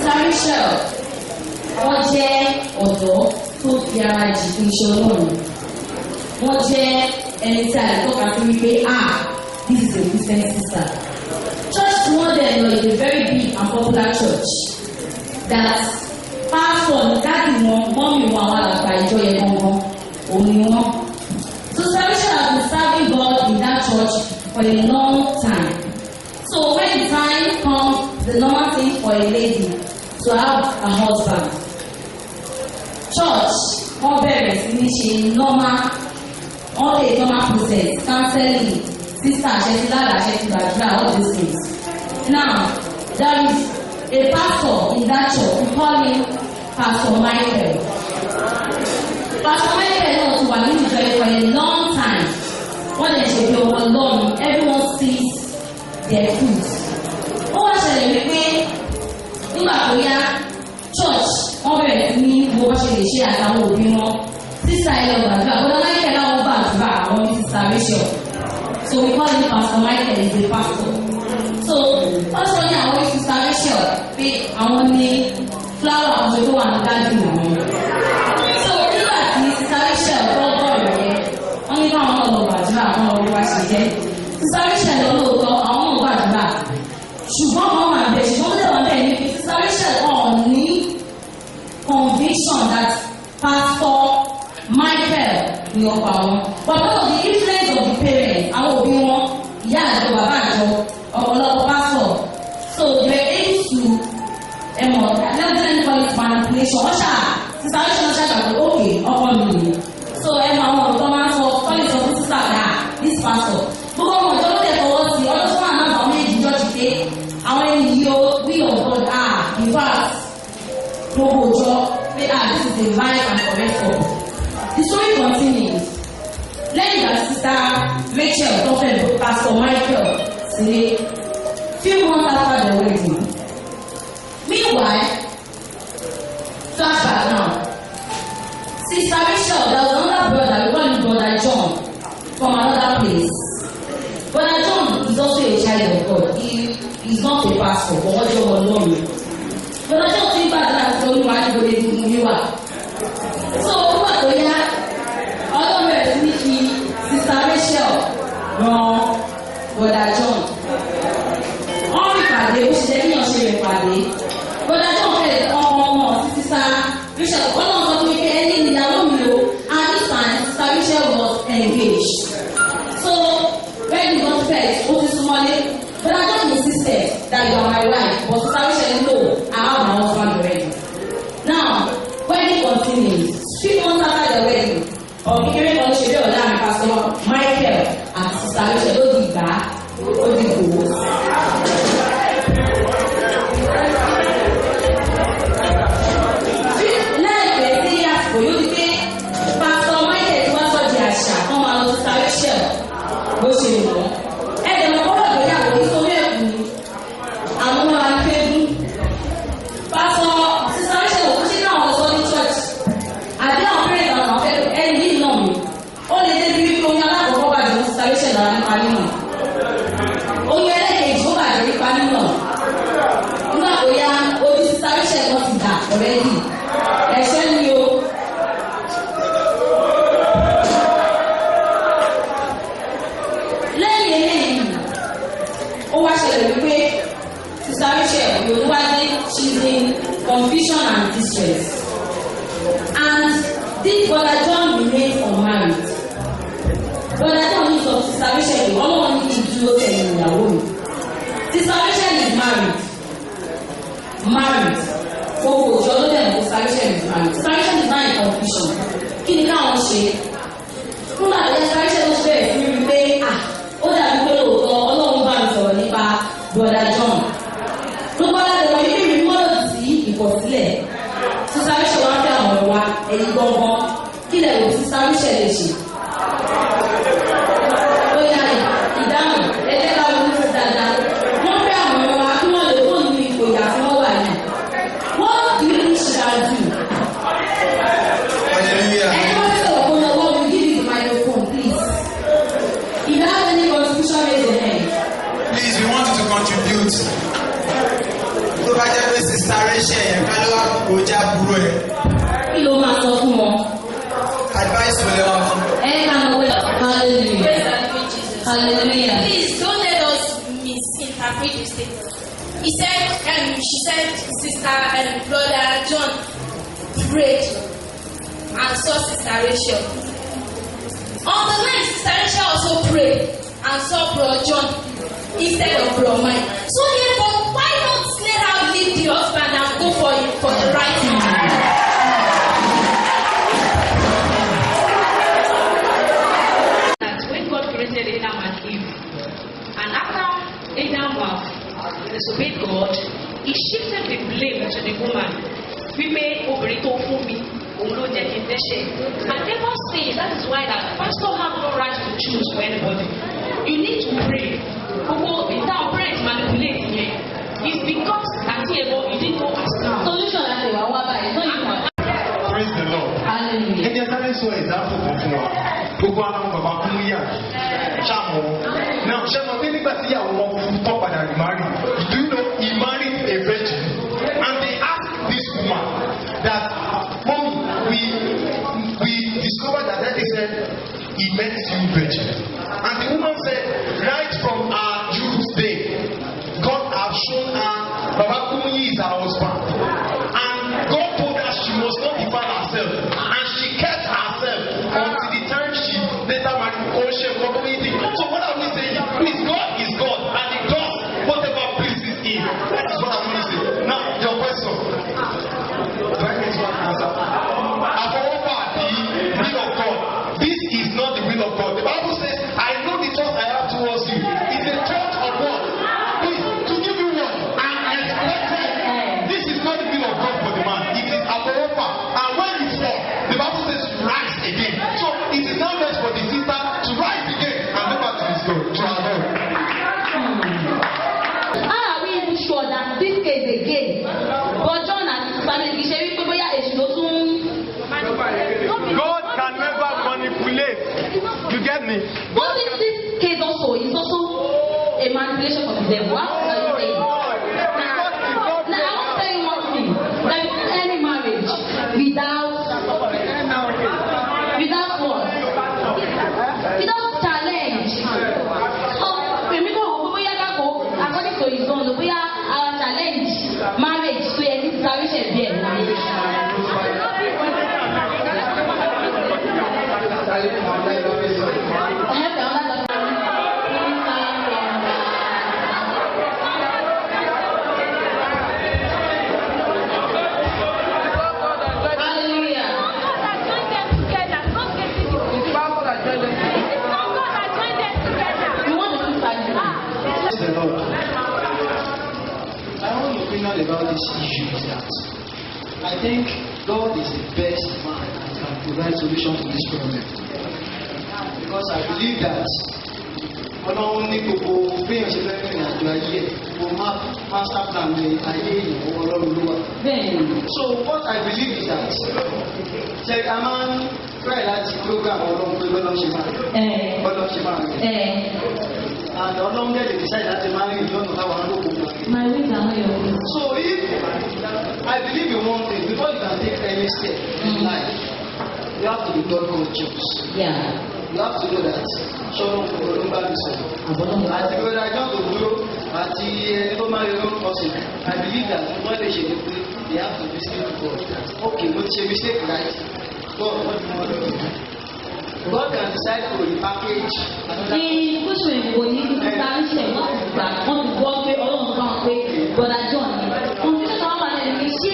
Sister Rachel, wọ́n jẹ́ ọ̀dọ́ tó fi ara jì fún iṣẹ́ Ọlọ́run. Wọ́n jẹ́ ẹni tí a lè tọ́ka sí wípé this is a Christian sister. Church model is a very big and popular church that pastor dáàdì wọn mọ́mì wọn àwọn àgbà ìjọ yẹn gangan òun ni wọ́n. So Sister Rachel has been serving God in that church for a long time. So when the time comes, the normal thing for a lady to have a husband. Church wọ́n bẹ̀rẹ̀ sí ní ṣe normal process, counseling, sister àṣẹ̀tìlára àṣẹ̀tìgbàdúrà, all these things. Now there is a pastor in that church. We call him Pastor Michael. Pastor Michael náà ti wà nínú ìjọ yìí for a long time. Wọ́n lè ṣe bí ọmọ Ọlọ́run, everyone sees their fruit. Ó wá ṣẹlẹ̀ wípé nígbà tó yá church wọ́n bẹ̀rẹ̀ sí ní bó wọ́n ṣe lè ṣe àtàwọn òbí wọn. Sísá ilé ọgbàdúrà, bọ́lá Michael náà wọ́n gbàdúrà àwọn ní Sister Rachel. So we call him Pastor Michael, is the pastor. So also ní àwọn Sister Rachel pé àwọn ní flower àwọn tó wà ní garden àwọn. So nígbà tí Sister Rachel gbọ́dọ̀ rẹ̀ wọ́n ní káwọn náà lọ gbàdúrà àwọn ọmọ wa ṣe jẹ́. Sister Rachel lọ lóòótọ́ àwọn náà gbàdúrà. Ṣùgbọ́n wọ́n wà bẹ̀ ṣùgbọ́n wọ́n wà bẹ̀ ní Sister Rachel ní conviction that Pastor Michael ní ọkọ àwọn. But because of the influence of the parents, àwọn òbí wọn, ìyá àjọ, bàbá àjọ, ọ̀pọ̀lọpọ̀ pastor. So they were able to, let them call it manipulation. Ọ̀ṣà, Sister Rachel ṣàgbàgbọ́, okay, ọkọ mi nìyí. So àwọn ọ̀dọ́ máa ń sọ, call it for sister náà, this pastor. Gbogbo ọmọ ìjọ ló tẹ̀ fọwọ́ sí, ọdún fún àná àwọn méjì jọ ti pé àwọn ènìyàn we of God in fact, gbogbo ìjọ pé this is the right and correct one. The story continues. Lẹ́yìn that Sister Rachel tó fẹ́ Pastor Michael sílé few months after the wedding. Meanwhile, flashback now. Sister Rachel, there was another brother, we call him Brother John, from another place. Brother John is also a child of God. He is not a pastor, but what you want to know. Brother John think back that told me why you go to the So over to here, all of us need Sister Rachel, Brother John. All we can do is tell you ṣe ìpàdé. Brother John fẹ́ ọmọ Sister Rachel. Ọlọ́run sọ fún mi pé ẹni ìyàwó mi o, and this time Sister Rachel was engaged. So when he got first, ó ti súnmọ́lé. Brother John insisted that you are my wife, but Sister Rachel no, I have my husband already. Now, wedding continues. 3 months after the wedding, kékeré kan ṣe bí ọ̀dà mi Pastor Michael àti Sister Rachel ló di gbà ó di gbòó. Lẹ́ẹ̀kẹ́ sí àsìkò yóò di pé Pastor Michael tí wọ́n sọ di àṣà kan máa lọ Sister Rachel bó ṣe wọ̀. Ẹ̀dẹ̀ mọ̀ kọ́kọ́ ìgbéyàwó nítorí ẹ̀kú àwọn ọmọ akẹ́kọ̀ọ́. Pastor Sister Rachel kò sí náà wọ́n sọ ní church. Àbí àwọn parents àwọn akẹ́kọ̀ọ́ ẹni yìí náà mi. Ó lè dé bí wípé oyin alákọ̀ọ́kọ́ bàjẹ́ fún Sister Rachel lára nípa nínú. Oyin ẹlẹ́kẹ̀ẹ́jì ó bàjẹ́ nípa nínú. Nígbà tó yá ojú Sister Rachel kan ti dà already. Ẹ̀ṣẹ̀ ni o. Lẹ́yìn eléyìí, ó wá ṣẹlẹ̀ wípé Sister Rachel yóò wáyé she's in confusion and distress. And this Brother John remains unmarried. Brother John ní sọ Sister Rachel yìí, ọlọ́run ní kí n dúró tẹ̀lé ìyàwó mi. Sister Rachel is married. Gbogbo òjò ló dẹ̀ mọ́ Sister Rachel is married. Sister Rachel is not in confusion. Kí ni káwọn ṣe? Nígbà tó yẹ Sister Rachel ló bẹ̀rẹ̀ sí rí pé ó dàbí pé lóòótọ́ ọlọ́run bá mi sọ̀rọ̀ nípa Brother John. Ló bá dáadọ́ wọ ibi ìrìn mọ́lọ̀ sí ìkọ̀sílẹ̀. Sister Rachel wá fẹ́ àwọn ọ̀rọ̀ wa ẹ̀yìn gbọ̀ngàn. Kí lẹ̀ wò Sister Rachel lè ṣe? Ó yá ìdáhùn ẹgbẹ́ bá wọn ní dáadáa. Wọ́n fẹ́ àwọn ọ̀rọ̀ wa kí wọ́n lè kó nínú ìfòyà tí wọ́n wà yìí. What do you think she can do? Anyone say Okono, what will give you the microphone, please? If you have any contribution, raise your hand. Please, we want you to contribute. sister Rachel yẹn ká ló wá kó já burú ẹ̀. Kí ló máa sọ fún wọn? Advice wo lè wá fún? Ẹ ká lọ wẹ̀ hallelujah. Hallelujah. Please don't let us misinterpret the statement. He said, she said, Sister and Brother John prayed and saw Sister Rachel. On the night, Sister Rachel also prayed and saw Brother John instead of Brother Mike. So therefore, why not let her leave the husband and go for the right thing? That when God created Adam and Eve, and after Adam disobeyed God, he shifted the blame to the woman. We made obìnrin tó fún mi, òun ló jẹ́ kí n dẹ́ṣẹ̀. And never say that is why that pastor have no right to choose for anybody. You need to pray. Gbogbo ìtàn prayer is manipulate yẹn. It's because àti ẹ̀bọ̀ you didn't know as now. Solution láti wà wá báyìí. No, you can. Praise the Lord. Hallelujah. Ẹ jẹ́ sáré sọ ìdáàbò kan fún wa. Gbogbo àwọn bàbá kún yà ṣàmù. Now ṣé mo pé nígbà tí ìyàwó wọn fún tọ́ padà remarry? Do you know he married a virgin? And they asked this woman that, Mommy, we discovered that they said he met you virgin. And the woman said, right from our youth day, God has shown her Baba Kumuyi is her husband. And God told her she must not defile herself. And she kept herself until the time she later married Oshem community. So what are we saying? Please, God is God. And He does whatever pleases Him. That is what I'm going to say. Now, your question. Do I get one answer? However, the will of God. This is not the will of God. The Bible says, I know the thoughts I have towards you. It's a thought of what? Please, to give you what? And expected. This is not the will of God for the man. It is Aboropa. And when you fall, the Bible says rise again. So it is not best for the sister to rise again and go back to the story. To our Lord. How are we even sure that this case again? But John and his family, ṣe wípé bóyá èṣù ló tún. God can never manipulate. You get me? What if this case also is also a manipulation of the devil? What are you saying? Now I want to tell you one thing. There is any marriage without what? Without challenge. So èmi kò wò bóyá káko according to his own bóyá our challenge marriage tó yẹ kí sáré ṣe bí ẹ̀ láyé. About this issue is that I think God is the best man that can provide solution to this problem. Because I believe that Ọlọ́run ní gbogbo bẹ́ẹ̀ ṣe fẹ́ rìn àjò ayé ẹ̀ gbogbo master plan ní ayé ìyàwó Ọlọ́run ló wà. So what I believe is that ṣe a máa ń try láti program Ọlọ́run pé bọ́lá ṣe máa rìn. And Ọlọ́run get to decide that the marriage is not our own. So if I believe in one thing, before you can take any step in life, you have to be God conscious. Yeah. You have to know that Ṣọ́nà Ọlọ́run bá mi sọ̀rọ̀. Àti gbọ́dọ̀ àjọ tó dúró àti ẹni tó máa yọ ọ̀sìn. I believe that wọ́n lè ṣe ní pé they have to lis ten to God. Okay, mo ti ṣe mistake right. God, what do you want to do? God can decide to repackage. Ní kúṣù ìbò ní sáré ṣe wọ́n ti gbà wọ́n ti gbọ́ pé Ọlọ́run bá wọn pé Brother John ni. Òfin náà wà lẹ́nu pé ṣé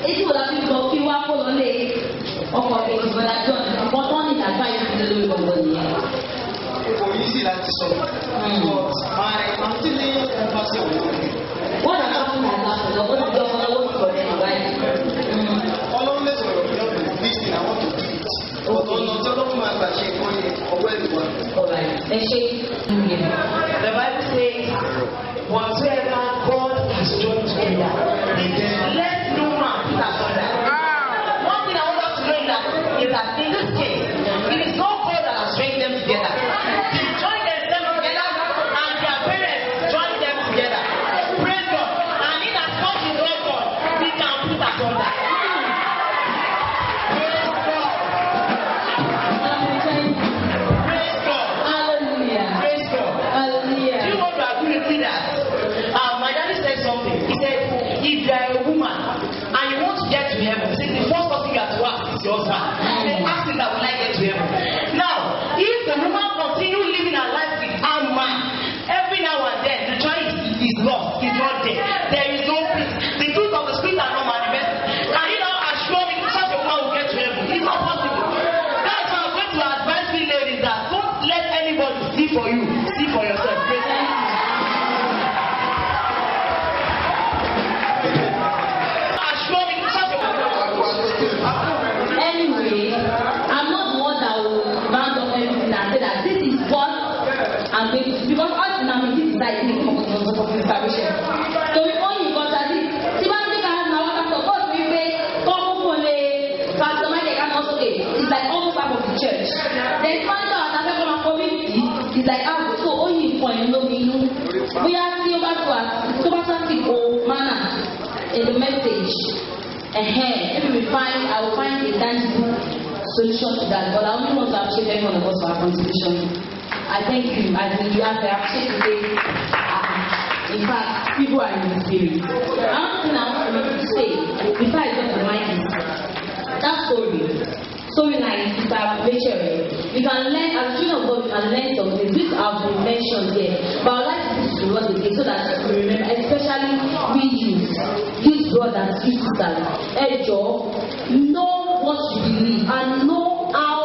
etí wò láti gbọ́ kí wá kó lọ lé ọkọ̀ kejì Brother John nǹkan tó ní ìdájọ́ ìfúnni lórí ọ̀gbọ̀n nìyẹn. Kò yí sí láti sọ. But I'm still emphasis on one thing. Wọ́n dà ká fún àgbà pẹ̀lú ọgbọ́n tó ọmọ lọ́wọ́ ìkọ̀ lẹ́nu báyìí. Ọlọ́run lè sọ̀rọ̀ bí ọ̀gbìn this thing I want to do it. Ọ̀tọ̀ ọ̀nà tí Ọlọ́run máa gbà ṣe nǹkan yẹn ọwọ́ ẹ̀ ló wà. Ẹ ṣe. The Bible says, whatsoever God has joined together, let no man put asunder. One thing I want us to know is that in this case, it is not God that has joined them together. They joined themselves together, and their parents joined them together. Praise God. And in as much as God asunder. Praise God. Hallelujah. Praise God. Hallelujah. Do you want to agree with me that my daddy said something? He said, if you are a woman and you want to get to heaven, say the first person you have to ask is your husband. They ask him that will I get to heaven. Now, if the woman continue living her life with her man, every now and then the choice is lost, is not there. There is no peace. The fruit of the spirit are not manifest. Can you now assure me such a woman will get to heaven? It's not possible. That's why I'm going to advise you ladies that don't let anybody see for you, see for yourself. Praise God. Anyway, I'm not the one that will round up everything and say that this is what I'm going to do, because ultimately this is like the inspiration. So we only got that this. See what I have now, what I'm supposed to be Pastor Michael can also say it's like almost part of the church. Then find out that from a community is like so only for you know we are still back to us people manner in the message. Maybe I will find a tangible solution to that. But I only want to appreciate every one of us for our contribution. I thank you. I think you have to appreciate today. In fact, people are in the spirit. Another thing I want to say before I go to the mic is that story like Sister Rachel. You can learn, as children of God, you can learn some things which have been mentioned here. But I would like to teach you what it is so that you remember, especially we youth brothers, youth sisters. Know what you believe and know how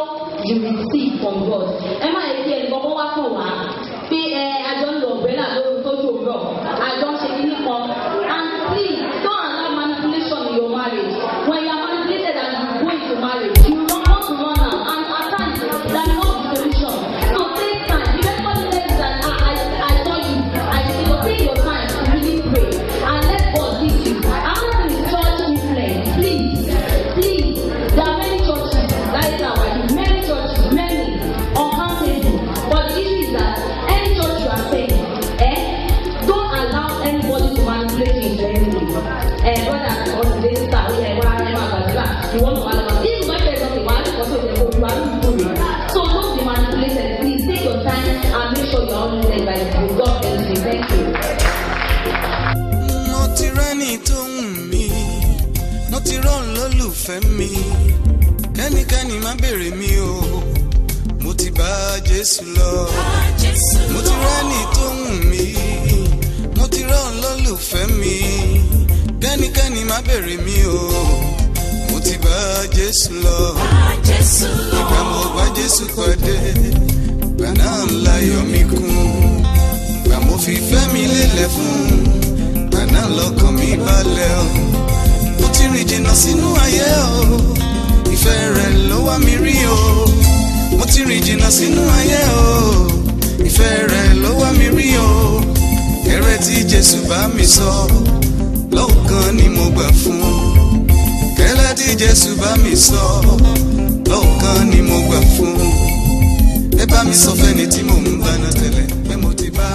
you receive from God. Emma is here, but what I don't know, I don't say anything. And please don't allow manipulation in your marriage. When you are manipulated and you go into marriage, you don't want to run out. And at times, that is not the solution. So take time. You don't want to say that I saw you. I say, so take your time to really pray and let God lead you. Another thing is church influence. Please, there are many churches. That is our idea. Many churches, many uncountable. But the issue is that any church you are saying, don't allow anybody to manipulate you into anything. Brother, or this star, you want to manipulate. If you might say something, why also you are doing. So don't be manipulated. Please take your time and make sure you are always led by the God bless you. Thank you. Not tyranny to me, not tyranny lólùfẹ́ mi. Kẹ́nikẹ́ni má bèrè mi o, mo ti bá Jésù lọ. Mo ti rẹ́ni tó wù mí, mo ti rán lólùfẹ́ mi. Kẹ́nikẹ́ni má bèrè mi o, mo ti bá Jésù lọ. Ìgbà mo bá Jésù pàdé, ìgbà náà láyọ̀ mi kún. Ìgbà mo fi fẹ́ mi lélẹ̀ fún, ìgbà náà lọ́kàn mi balẹ̀ o. Mo ti rìn jìnnà sínú ayé o, ìfẹ́ rẹ̀ ló wá mi rí o. Mo ti rìn jìnnà sínú ayé o, ìfẹ́ rẹ̀ ló wá mi rí o. Kẹ̀rẹ́ tí Jésù bá mi sọ, lọ́kàn ni mo gbà fún. Kẹ̀rẹ́ tí Jésù bá mi sọ, lọ́kàn ni mo gbà fún. Ẹ bá mi sọ fẹ́ni tí mò ń bá náà tẹ́lẹ̀ pé mo ti bá.